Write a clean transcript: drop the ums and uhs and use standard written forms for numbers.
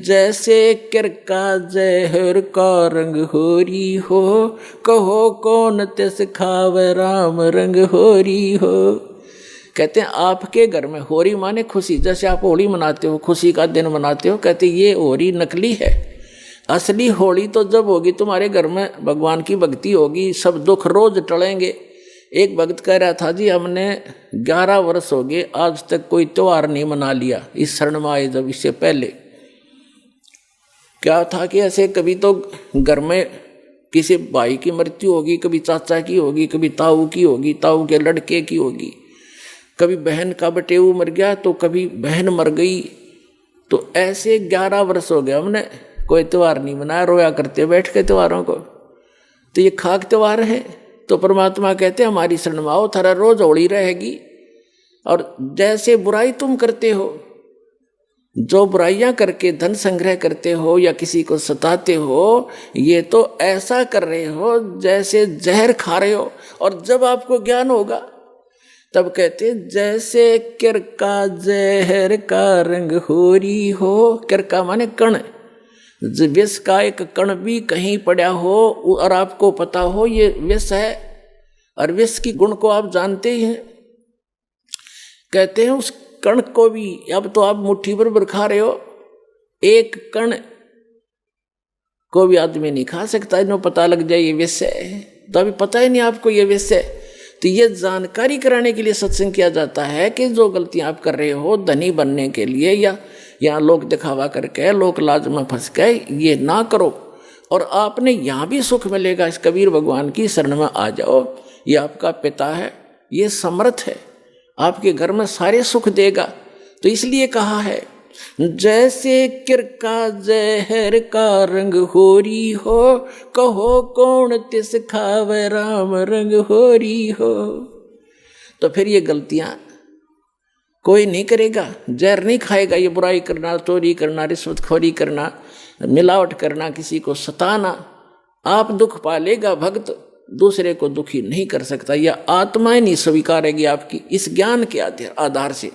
जैसे किरका जहर का रंग होरी हो, कहो कौन तिस खावे राम रंग होरी हो। कहते हैं आपके घर में होरी माने खुशी, जैसे आप होली मनाते हो, खुशी का दिन मनाते हो, कहते ये होरी नकली है। असली होली तो जब होगी तुम्हारे घर में भगवान की भक्ति होगी, सब दुख रोज टलेंगे। एक भक्त कह रहा था जी हमने 11 वर्ष हो गए आज तक कोई त्योहार नहीं मना लिया इस शरण में आए जब। इससे पहले क्या था कि ऐसे कभी तो घर में किसी भाई की मृत्यु होगी, कभी चाचा की होगी, कभी ताऊ की होगी, ताऊ के लड़के की होगी, कभी बहन का बटेऊ मर गया तो कभी बहन मर गई। तो ऐसे 11 वर्ष हो गया हमने कोई त्यौहार नहीं मनाया, रोया करते बैठ के त्योहारों को। तो ये खाक त्योहार है। तो परमात्मा कहते हैं हमारी शरण में आओ, थारा रोज होली रहेगी। और जैसे बुराई तुम करते हो, जो बुराइयां करके धन संग्रह करते हो या किसी को सताते हो, ये तो ऐसा कर रहे हो जैसे जहर खा रहे हो। और जब आपको ज्ञान होगा तब कहते जैसे किरका जहर का रंग होरी हो। किरका माने कण, विष का एक कण भी कहीं पड़ा हो और आपको पता हो ये विष है, और विष की गुण को आप जानते ही हैं, कहते हैं उस कण को भी, अब तो आप मुट्ठी भर खा रहे हो, एक कण को भी आदमी नहीं खा सकता, इन्हें पता लग जाए ये विष है। तो अभी पता ही नहीं आपको ये विष है। तो ये जानकारी कराने के लिए सत्संग किया जाता है कि जो गलतियां आप कर रहे हो धनी बनने के लिए या यहाँ लोग दिखावा करके लोक लाज में फंस गए, ये ना करो। और आपने यहाँ भी सुख मिलेगा। इस कबीर भगवान की शरण में आ जाओ, ये आपका पिता है, ये समर्थ है, आपके घर में सारे सुख देगा। तो इसलिए कहा है जैसे किरका जहर का रंग होरी हो, कहो कौन तिस खावे राम रंग होरी हो। तो फिर ये गलतियां कोई नहीं करेगा, जहर नहीं खाएगा। ये बुराई करना, चोरी करना, रिश्वतखोरी करना, मिलावट करना, किसी को सताना, आप दुख पालेगा। भक्त दूसरे को दुखी नहीं कर सकता, यह आत्मा ही नहीं स्वीकारेगी आपकी इस ज्ञान के आधार से।